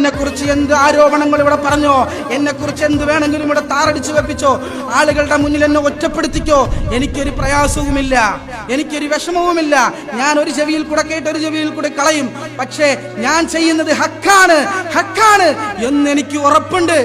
എന്നെക്കുറിച്ച് എന്ത് ആരോപണങ്ങൾ ഇവിടെ പറഞ്ഞോ, എന്നെക്കുറിച്ച് എന്ത് വേണമെങ്കിലും ഇവിടെ താറടിച്ചു വെപ്പിച്ചോ, ആളുകളുടെ മുന്നിൽ എന്നെ ഒറ്റപ്പെടുത്തിക്കോ, എനിക്കൊരു പ്രയാസവുമില്ല, എനിക്കൊരു വിഷമവുമില്ല. ഞാൻ ഒരു ചെവിയിൽ കൂടെ കേട്ട് ഒരു ചെവിയിൽ കൂടെ കളയും. പക്ഷേ ഞാൻ ചെയ്യുന്നത് ഹക്കാണ് എന്ന് എനിക്ക് ഉറപ്പുണ്ട്.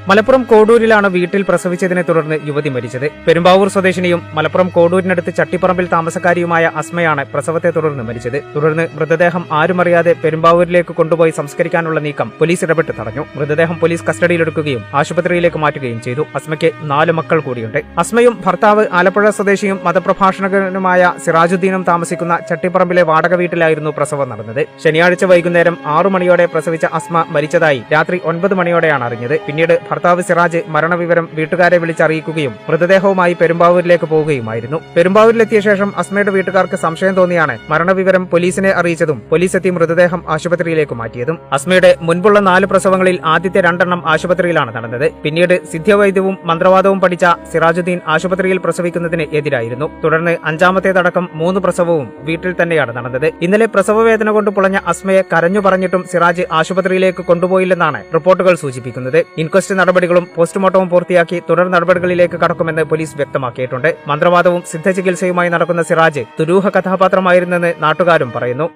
മലപ്പുറം കോഡൂരിലാണ് വീട്ടിൽ പ്രസവിച്ചതിനെ തുടർന്ന് യുവതി മരിച്ചത്. പെരുമ്പാവൂർ സ്വദേശിനിയും മലപ്പുറം കോഡൂരിനടുത്ത് ചട്ടിപ്പറമ്പിൽ താമസക്കാരിയുമായ അസ്മയാണ് പ്രസവത്തെ തുടർന്ന് മരിച്ചത്. തുടർന്ന് മൃതദേഹം ആരുമറിയാതെ പെരുമ്പാവൂരിലേക്ക് കൊണ്ടുപോയി സംസ്കരിക്കാനുള്ള നീക്കം പോലീസ് ഇടപെട്ട് തടഞ്ഞു. മൃതദേഹം പോലീസ് കസ്റ്റഡിയിലെടുക്കുകയും ആശുപത്രിയിലേക്ക് മാറ്റുകയും ചെയ്തു. അസ്മയ്ക്ക് 4 മക്കൾ കൂടിയുണ്ട്. അസ്മയും ഭർത്താവ് ആലപ്പുഴ സ്വദേശിയും മതപ്രഭാഷകനുമായ സിറാജുദ്ദീനും താമസിക്കുന്ന ചട്ടിപ്പറമ്പിലെ വാടക വീട്ടിലായിരുന്നു പ്രസവം നടന്നത്. ശനിയാഴ്ച വൈകുന്നേരം 6 മണിയോടെ പ്രസവിച്ച അസ്മ മരിച്ചതായി രാത്രി 9 മണിയോടെയാണ് അറിഞ്ഞത്. പിന്നീട് ഭർത്താവ് സിറാജ് മരണവിവരം വീട്ടുകാരെ വിളിച്ചറിയിക്കുകയും മൃതദേഹവുമായി പെരുമ്പാവൂരിലേക്ക് പോവുകയുമായിരുന്നു. പെരുമ്പാവൂരിലെത്തിയ ശേഷം അസ്മയുടെ വീട്ടുകാർക്ക് സംശയം തോന്നിയാണ് മരണവിവരം പോലീസിനെ അറിയിച്ചതും പോലീസ് എത്തി മൃതദേഹം ആശുപത്രിയിലേക്ക് മാറ്റിയതും. അസ്മയുടെ മുൻപുള്ള 4 പ്രസവങ്ങളിൽ ആദ്യത്തെ 2 ആശുപത്രിയിലാണ് നടന്നത്. പിന്നീട് സിദ്ധ്യവൈദ്യവും മന്ത്രവാദവും പഠിച്ച സിറാജുദ്ദീൻ ആശുപത്രിയിൽ പ്രസവിക്കുന്നതിന് എതിരായിരുന്നു. തുടർന്ന് 5ാമത്തേതടക്കം 3 പ്രസവവും വീട്ടിൽ തന്നെയാണ് നടന്നത്. ഇന്നലെ പ്രസവവേദന കൊണ്ട് പുളഞ്ഞ അസ്മയെ കരഞ്ഞു പറഞ്ഞിട്ടും സിറാജ് ആശുപത്രിയിലേക്ക് കൊണ്ടുപോയില്ലെന്നാണ് റിപ്പോർട്ടുകൾ സൂചിപ്പിക്കുന്നത്. ഇൻക്വസ്റ്റ് നടപടികളും പോസ്റ്റ്മോർട്ടവും പൂർത്തിയാക്കി തുടർ നടപടികളിലേക്ക് കടക്കുമെന്ന് പോലീസ് വ്യക്തമാക്കിയിട്ടുണ്ട്. മന്ത്രവാദവും സിദ്ധചികിത്സയുമായി നടക്കുന്ന സിറാജ് ദുരൂഹ കഥാപാത്രമായിരുന്നെന്ന് നാട്ടുകാരും പറയുന്നു.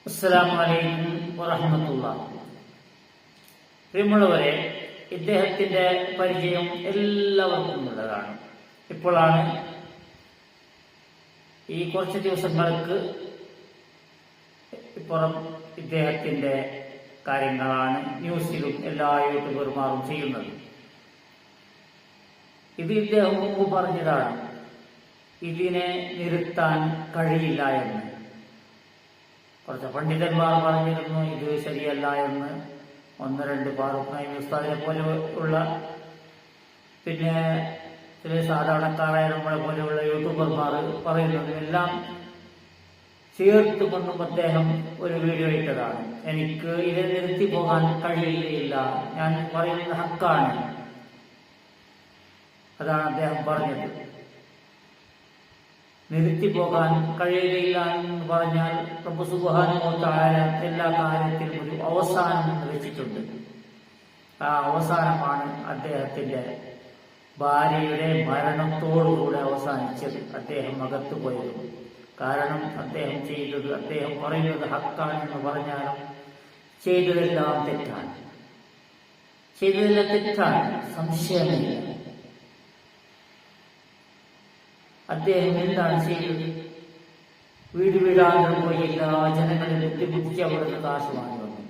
അസ്സലാമു അലൈക്കും വറഹ്മത്തുള്ളാഹി. പ്രിയമുള്ളവരെ, ഇദ്ദേഹത്തിന്റെ പരിചയം എല്ലാവർക്കും ഉള്ളതാണ്. ഇപ്പോഴാണ് ഈ കുറച്ച് ദിവസങ്ങൾക്ക് ഇപ്പുറം ഇദ്ദേഹത്തിന്റെ കാര്യങ്ങളാണ് ന്യൂസിലും എല്ലാ യൂട്യൂബർമാരും ചെയ്യുന്നത്. ഇത് ഇദ്ദേഹം മുമ്പ് പറഞ്ഞതാണ്, ഇതിനെ നിർത്താൻ കഴിയില്ല എന്ന്. കുറച്ച് പണ്ഡിതന്മാർ പറഞ്ഞിരുന്നു ഇത് ശരിയല്ല എന്ന്. 1-2 ഫാറൂഖ് നഈമി ഉസ്താദിനെ പോലെ ഉള്ള, പിന്നെ ചില സാധാരണക്കാരായ നമ്മളെ പോലെയുള്ള യൂട്യൂബർമാർ പറയുന്നതിനെല്ലാം ചേർത്തുകൊണ്ടും അദ്ദേഹം ഒരു വീഡിയോ ഇട്ടതാണ്. എനിക്ക് ഇത് നിർത്തി പോകാൻ കഴിയുകയില്ല, ഞാൻ പറയുന്നത് ഹക്കാണ്, അതാണ് അദ്ദേഹം പറഞ്ഞത്. നിർത്തി പോകാൻ കഴിയുകയില്ല എന്ന് പറഞ്ഞാൽ റബ്ബ് സുബ്ഹാനഹു വ തആല എല്ലാ കാര്യത്തിലും ഒരു അവസാനം വെച്ചിട്ടുണ്ട്. ആ അവസാനമാണ് അദ്ദേഹത്തിന്റെ ഭാര്യയുടെ മരണത്തോടുകൂടെ അവസാനിച്ചത്. അദ്ദേഹം അകത്തു പോയത്. കാരണം അദ്ദേഹം ചെയ്തത്, അദ്ദേഹം പറയുന്നത് ഹക്കാണെന്ന് പറഞ്ഞാലും ചെയ്തതെല്ലാം തെറ്റാണ്. ചെയ്തതെല്ലാം തെറ്റാണ്, സംശയമില്ല. അദ്ദേഹം എന്താണ് ചെയ്തത്? വീട് വീടാന്തരം പോയി എല്ലാ ജനങ്ങളെ ബുദ്ധിമുട്ടിച്ച് അവിടുന്ന് കാശ് വാങ്ങി വന്നു.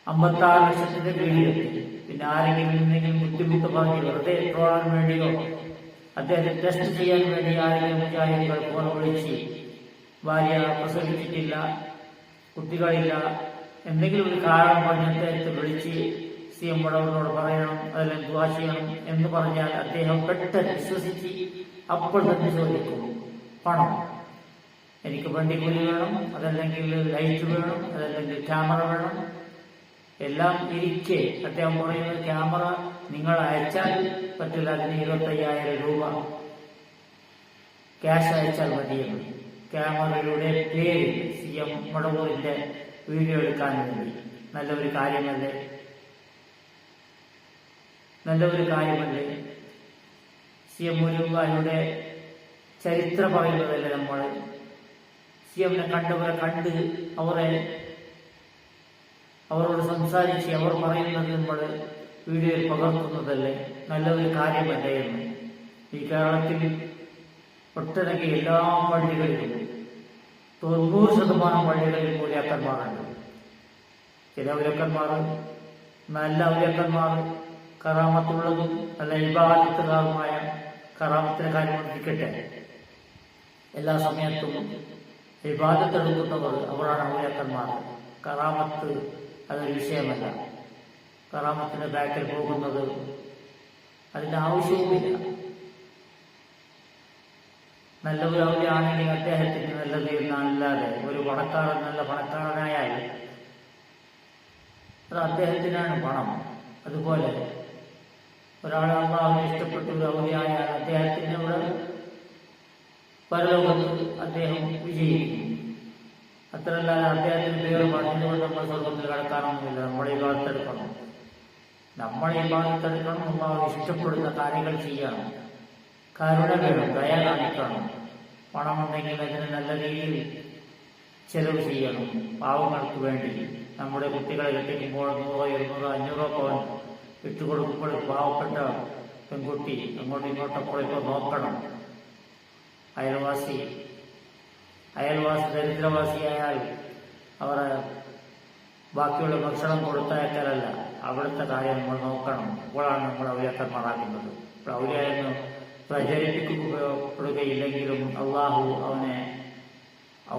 56 ലക്ഷത്തിന്റെ വീടെത്തി. പിന്നെ ആരെങ്കിലും എന്തെങ്കിലും ബുദ്ധിമുട്ട് പറഞ്ഞ് വെറുതെ ട്രോളാൻ വേണ്ടിയോ അദ്ദേഹത്തെ ടെസ്റ്റ് ചെയ്യാൻ വേണ്ടി ആരെങ്കിലും മുജാഹിദുകൾ ഫോൺ വിളിച്ച് ഭാര്യ പ്രസവിച്ചിട്ടില്ല, കുട്ടികളില്ല, എന്തെങ്കിലും ഒരു കാരണം പറഞ്ഞ് അദ്ദേഹത്തെ വിളിച്ച് CM വടവനോട് പറയണം, അതെല്ലാം ദുആ ചെയ്യണം എന്ന് പറഞ്ഞാൽ അദ്ദേഹം പെട്ടെന്ന് വിശ്വസിച്ച് അപ്പോൾ തന്നെ ചോദിക്കും പണം. എനിക്ക് വണ്ടിക്കൂലി വേണം, അതല്ലെങ്കിൽ ലൈറ്റ് വേണം, അതല്ലെങ്കിൽ ക്യാമറ വേണം, എല്ലാം ഇരിക്കെ അദ്ദേഹം പറയുന്നത് ക്യാമറ നിങ്ങൾ അയച്ചാൽ പറ്റില്ല, അതിന് 25,000 രൂപ ക്യാഷ് അയച്ചാൽ മതിയെന്ന്. ക്യാമറയുടെ പേര് CM മടവൂരിന്റെ വീഡിയോ എടുക്കാൻ വേണ്ടി. നല്ലൊരു കാര്യമല്ലേ? CM മുരുകാരുടെ ചരിത്രം പറയുന്നതല്ലേ നമ്മൾ? CMനെ കണ്ടവരെ കണ്ട് അവരോട് സംസാരിച്ച് അവർ പറയുന്നത് നമ്മൾ വീഡിയോയിൽ പകർത്തുന്നതല്ലേ? നല്ലൊരു കാര്യമല്ലേ എന്ന്. ഈ കേരളത്തിൽ ഒട്ടനവധി എല്ലാ പള്ളികളിലും 90% പള്ളികളിൽ മൂല്യാക്കന്മാരുണ്ട്. ചില ഔലിയാക്കന്മാർ, നല്ല ഔലിയാക്കന്മാർ, കറാമത്തുള്ളതും നല്ല ഇബാദത്തുകാരുമായ, കറാമത്തിന് കാര്യം ഇരിക്കട്ടെ, എല്ലാ സമയത്തും ഇബാദത്തെടുക്കുന്നവർ അവരാണ് ഔലിയാക്കന്മാർ. കറാമത്ത് അതൊരു വിഷയമല്ല. കറാമത്തിന്റെ ബാക്കിൽ പോകുന്നത് അതിന്റെ ആവശ്യവുമില്ല. നല്ല ഒരു ഔലിയാണെങ്കിൽ അദ്ദേഹത്തിന് നല്ലത് എന്നല്ലാതെ ഒരു പണക്കാരൻ നല്ല പണക്കാരനായാൽ അത് അദ്ദേഹത്തിനാണ് പണം. അതുപോലെ ഒരാൾ അള്ളാഹുവിനെ ഇഷ്ടപ്പെട്ട ഒരു ഔലിയായാൽ അദ്ദേഹത്തിന് ഇവിടെ പരലോകത്ത് അദ്ദേഹം വിജയിക്കും. അത്രയല്ലാതെ അദ്ദേഹത്തിന് പേര് പറഞ്ഞുകൊണ്ട് നമ്മൾ സ്വർഗത്തിൽ കടക്കാനൊന്നുമില്ല. നമ്മളെ ഭാഗത്തെടുക്കണം, നമ്മൾ ഇഷ്ടപ്പെടുന്ന കാര്യങ്ങൾ ചെയ്യണം. കരുണ വേണം, ദയ കാണിക്കണം. പണമുണ്ടെങ്കിൽ അതിന് നല്ല രീതിയിൽ ചെലവ് ചെയ്യണം. പാവങ്ങൾക്ക് വേണ്ടി നമ്മുടെ കുട്ടികളെ കെട്ടിക്കുമ്പോൾ 100, 200, 500 പവൻ ഇട്ടുകൊടുക്കുമ്പോൾ പാവപ്പെട്ട പെൺകുട്ടി അങ്ങോട്ടും ഇങ്ങോട്ടൊക്കെ ഇപ്പോൾ നോക്കണം. അയൽവാസി ദരിദ്രവാസിയായാൽ അവരെ ബാക്കിയുള്ള ഭക്ഷണം കൊടുത്തയക്കലല്ല, അവിടുത്തെ കാര്യം നമ്മൾ നോക്കണം. അപ്പോഴാണ് നമ്മൾ ഔലിയാക്കന്മാരാക്കുന്നത്. ഇപ്പോൾ ഔലിയായെന്ന് പ്രചരിപ്പിക്കപ്പെടുകയില്ലെങ്കിലും അള്ളാഹു അവനെ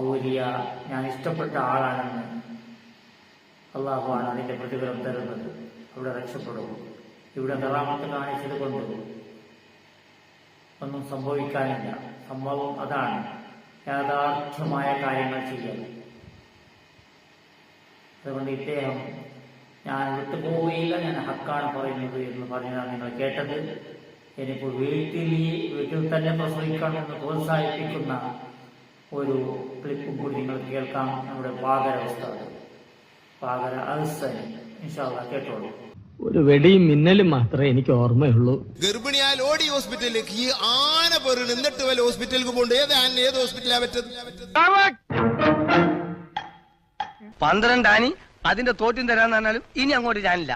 ഔലിയ, ഞാൻ ഇഷ്ടപ്പെട്ട ആളാണെന്ന് അള്ളാഹുവാണ് അതിന്റെ പ്രതിഫലം തരുന്നത്. അവിടെ രക്ഷപ്പെടും. ഇവിടെ കറാമത്ത് കാണിച്ചത് കൊണ്ട് ഒന്നും സംഭവിക്കാനില്ല. സംഭവം അതാണ്, യാഥാർത്ഥ്യമായ കാര്യങ്ങൾ ചെയ്യാൻ. അതുകൊണ്ട് ഇദ്ദേഹം ഞാൻ വിട്ടുപോവുകയില്ല, ഞാൻ ഹക്കാണ് പറയുന്നത് എന്ന് പറഞ്ഞതാണ് നിങ്ങൾ കേട്ടത്. എനിപ്പോൾ വീട്ടിൽ തന്നെ പ്രസവിക്കണമെന്ന് പ്രോത്സാഹിപ്പിക്കുന്ന ഒരു ക്ലിപ്പും കൂടി നിങ്ങൾ കേൾക്കാം. നമ്മുടെ പാകര ഉസ്താദ്, പാകര അഹ്സൻ, ഇൻഷാ അല്ലാഹ് കേട്ടോളൂ. ഒരു വെടിയും മിന്നലും മാത്രമേ എനിക്ക് ഓർമ്മയുള്ളൂ. ഗർഭിണിയാൽ ഓടി ഹോസ്പിറ്റലിലേക്ക്, ഈ ആന പേര് എന്നിട്ട് വല്ല ഹോസ്പിറ്റലിലേക്ക് പോകണ്ട. ഏത് ഹോസ്പിറ്റലാ പറ്റത്? 12 ആനി അതിന്റെ തോറ്റും തരാന്ന് പറഞ്ഞാലും ഇനി അങ്ങോട്ട് ഞാനില്ല.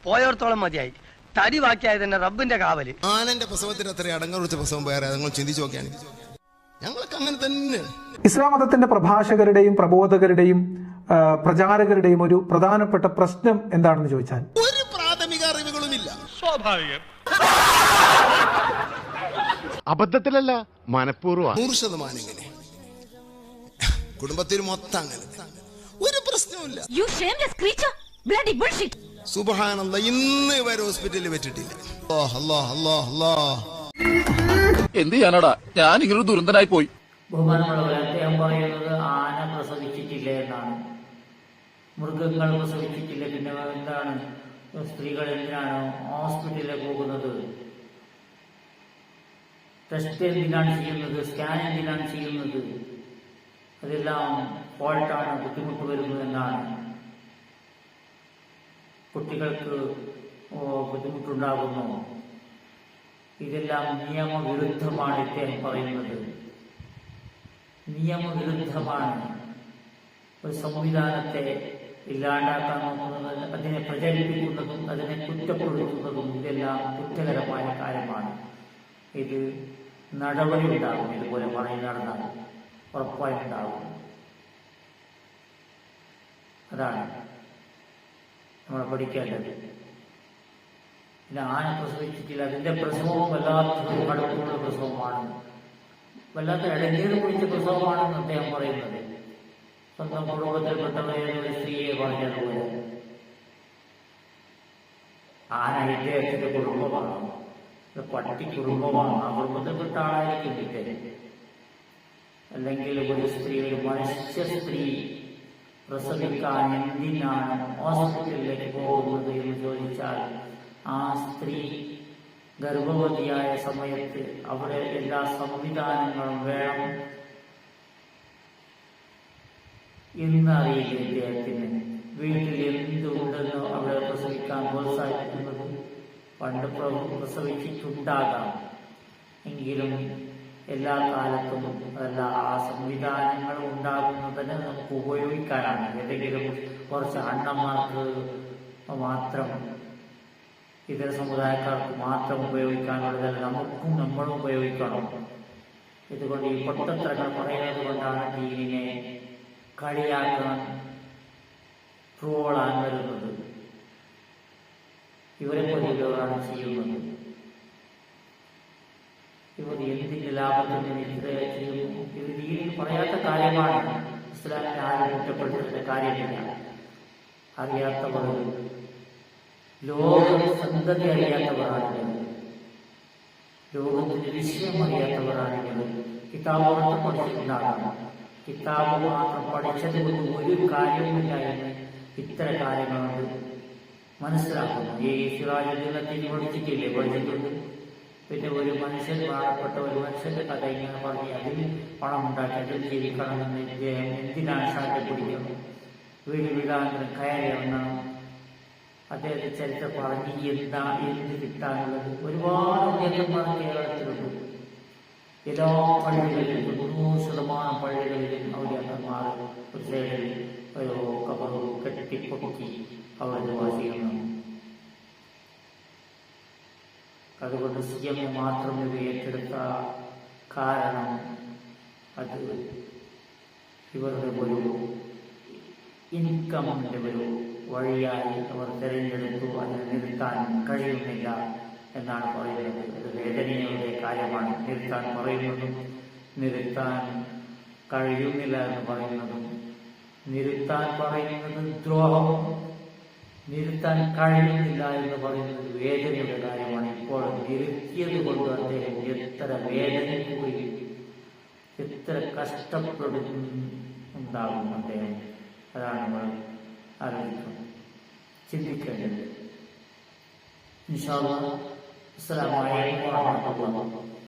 പോയോർത്തോളം മതിയായി. തടി ബാക്കിയായത് തന്നെ റബ്ബിന്റെ കാവല്. ആനന്റെ പ്രസവത്തിന് അത്ര അടങ്ങുറച്ച പ്രസവം വേറെ നിങ്ങൾ ചിന്തിച്ചു നോക്കിയാണ്. ഞങ്ങളൊക്കെ അങ്ങനെ തന്നെ. ഇസ്ലാം മതത്തിന്റെ പ്രഭാഷകരുടെയും പ്രബോധകരുടെയും പ്രചാരകരുടെയും ഒരു പ്രധാനപ്പെട്ട പ്രശ്നം എന്താണെന്ന് ചോദിച്ചാൽ ഒരു പ്രാഥമിക അറിവുകളുമില്ല. സ്വാഭാവികം. അബദ്ധത്തിലല്ല, മനഃപൂർവ്വം. 100% ഇങ്ങനെ കുടുംബത്തിൽ മൊത്തം അങ്ങനെ ഒരു പ്രശ്നവുമില്ല. സുബ്ഹാനല്ലാഹ്, ഇന്ന് വരെ ഹോസ്പിറ്റലിൽ വെച്ചിട്ടില്ല. എന്ത് ചെയ്യാനാടാ, ഞാൻ ഇങ്ങനൊരു ദുരന്തനായി പോയി. ബഹുമാനമുള്ളവരെ, അദ്ദേഹം പറയുന്നത് ആന പ്രസവിച്ചിട്ടില്ല എന്നാണ്. മൃഗങ്ങൾ പ്രസവിച്ചിട്ടില്ല, പിന്നെ എന്താണ് സ്ത്രീകൾ എന്തിനാണ് ഹോസ്പിറ്റലിലേക്ക് പോകുന്നത്? ടെസ്റ്റ് എന്തിനാണ് ചെയ്യുന്നത്? സ്കാൻ എന്തിനാണ് ചെയ്യുന്നത്? അതെല്ലാം ഫോൾട്ടാണ്, ബുദ്ധിമുട്ട് വരുന്നു എന്നാണ്. കുട്ടികൾക്ക് ബുദ്ധിമുട്ടുണ്ടാകുന്നു. ഇതെല്ലാം നിയമവിരുദ്ധമാണ് ഇദ്ദേഹം പറയുന്നത്. നിയമവിരുദ്ധമാണ്. ഒരു സംവിധാനത്തെ ഇല്ലാണ്ടാക്കാൻ നോക്കുന്നത്, അതിനെ പ്രചരിപ്പിക്കുന്നതും അതിനെ കുറ്റപ്പെടുത്തുന്നതും ഇതെല്ലാം കുറ്റകരമായ കാര്യമാണ്. ഇത് നടപടി ഉണ്ടാകും. ഇതുപോലെ പറഞ്ഞു നടന്നാൽ ഉറപ്പായി ഉണ്ടാകും. അതാണ് നമ്മൾ പഠിക്കേണ്ടത്. പിന്നെ ആന പ്രസവിച്ചിട്ടില്ല, അതിന്റെ പ്രസവവും വല്ലാത്ത കടുപ്പമുള്ള പ്രസവമാണ്, വല്ലാത്ത ഇടങ്ങേറ് പിടിച്ച പ്രസവമാണെന്ന് അദ്ദേഹം പറയുന്നത്. സ്വന്തം കുടുംബത്തിൽപ്പെട്ട ഒരു സ്ത്രീയെ പറഞ്ഞതുപോലെ ആന ഇദ്ദേഹത്തിന്റെ കുടുംബമാണ്, പട്ടി കുടുംബമാണ്. ആ കുടുംബത്തിൽപ്പെട്ട ആളായിരിക്കും ഇദ്ദേഹം. അല്ലെങ്കിൽ ഒരു സ്ത്രീ, ഒരു മനുഷ്യ സ്ത്രീ പ്രസവിക്കാൻ എന്തിനാണ് ഹോസ്പിറ്റലിലേക്ക് പോകുന്നത് എന്ന് ചോദിച്ചാൽ, ആ സ്ത്രീ ഗർഭവതിയായ സമയത്ത് അവിടെ എല്ലാ സംവിധാനങ്ങളും വേണം എന്നറിയില്ല ഇദ്ദേഹത്തിന്. വീട്ടിൽ എന്തുണ്ടെന്ന് അവിടെ പ്രസവിക്കാൻ പ്രോത്സാഹിപ്പിക്കുന്നത് പണ്ട് പ്രസവിച്ചിട്ടുണ്ടാകാം. എങ്കിലും എല്ലാ കാലത്തും എല്ലാ ആ സംവിധാനങ്ങളും ഉണ്ടാകുന്നതിന് നമുക്ക് ഉപയോഗിക്കാനാണ്. ഏതെങ്കിലും കുറച്ച് അണ്ണന്മാർക്ക് മാത്രം, ഇതര സമുദായക്കാർക്ക് മാത്രം ഉപയോഗിക്കാനുള്ളതല്ല, നമുക്കും നമ്മളും ഉപയോഗിക്കണം. ഇതുകൊണ്ട് ഈ പൊട്ടത്തരങ്ങൾ പറയുന്നത് കൊണ്ടാണ് ദീനിനെ കളിയാക്കാൻ, ട്രോളാൻ വരുന്നത്. ഇവരെ പോലെയുള്ളവരാണ് ചെയ്യുന്നത്. ഇവർ എന്തിന്റെ ലാഭത്തിന് ഇത്ര ചെയ്യുന്നു? ഇത് ദീനിൽ പറയാത്ത കാര്യമാണ്. ഇസ്ലാമിനെ ആരും കുറ്റപ്പെടുത്തുന്ന കാര്യമില്ല. അറിയാത്തവർ, ലോക സന്തതി അറിയാത്തവരാണെങ്കിൽ, ലോകത്തിന്റെ വിഷയം അറിയാത്തവരാണെങ്കിൽ കിതാബ് മാത്രം പഠിച്ചിട്ടുണ്ടാകാം. കിതാബ് മാത്രം പഠിച്ചത് കൊണ്ട് ഒരു കാര്യവുമില്ല എന്ന് ഇത്തരം കാര്യങ്ങളുണ്ട് മനസ്സിലാക്കുന്നു. ഈ സിറാജുദ്ദീൻ പഠിച്ചിട്ടില്ലേ? പഠിച്ചിട്ടുണ്ട്. പിന്നെ ഒരു മനുഷ്യൻ പാടപ്പെട്ട ഒരു മനുഷ്യന്റെ കഥ ഇങ്ങനെ പറഞ്ഞ് അതിൽ പണം ഉണ്ടാക്കി അതിൽ ജീവിക്കണമെന്ന് ഇദ്ദേഹം എന്തിനാണ് ഷാട്ടെ പിടിക്കണം, വീട് വീടാന്തരം കയറി ഇറങ്ങണം. അദ്ദേഹത്തെ ചരിത്രം പറഞ്ഞ് എന്ത് കിട്ടാനുള്ളത് ഒരുപാട് അദ്ദേഹന്മാർ കേരളത്തിലുണ്ട്. എല്ലാ പള്ളികളിലും 100% പള്ളികളിലും ഔലിയാക്കന്മാർ ഒരു സൈഡിൽ ഒരു കബറ് കെട്ടിപ്പൊക്കി അവർ വാസിക്കുന്നു. അതുകൊണ്ട് CM മാത്രം ഇത് ഏറ്റെടുത്ത കാരണം അത് ഇവരുടെ ഒരു ഇൻകമിന്റെ ഒരു വഴിയായി അവർ തിരഞ്ഞെടുത്തു. അതിനെ നിർത്താൻ കഴിയുന്നില്ല എന്നാണ് പറയുന്നത്. ഇത് വേദനയുടെ കാര്യമാണ്. നിർത്താൻ പറയുന്നതും നിർത്താൻ കഴിയുന്നില്ല എന്ന് പറയുന്നതും. നിർത്താൻ പറയുന്നത് ദ്രോഹം, നിർത്താൻ കഴിയുന്നില്ല എന്ന് പറയുന്നത് വേദനയുടെ കാര്യമാണ്. ഇപ്പോൾ നിർത്തിയത് കൊണ്ട് അദ്ദേഹം എത്ര വേദനിക്കുകയും എത്ര കഷ്ടപ്പെടുന്നുണ്ടാകും അദ്ദേഹം. അതാണ് നമ്മൾ ആലോചിക്കുന്നത്, ചിന്തിക്കേണ്ടത്. ഇൻഷാ അല്ലാഹ്. അസ്സലാമു അലൈക്കും വറഹ്മത്തുള്ളാഹി.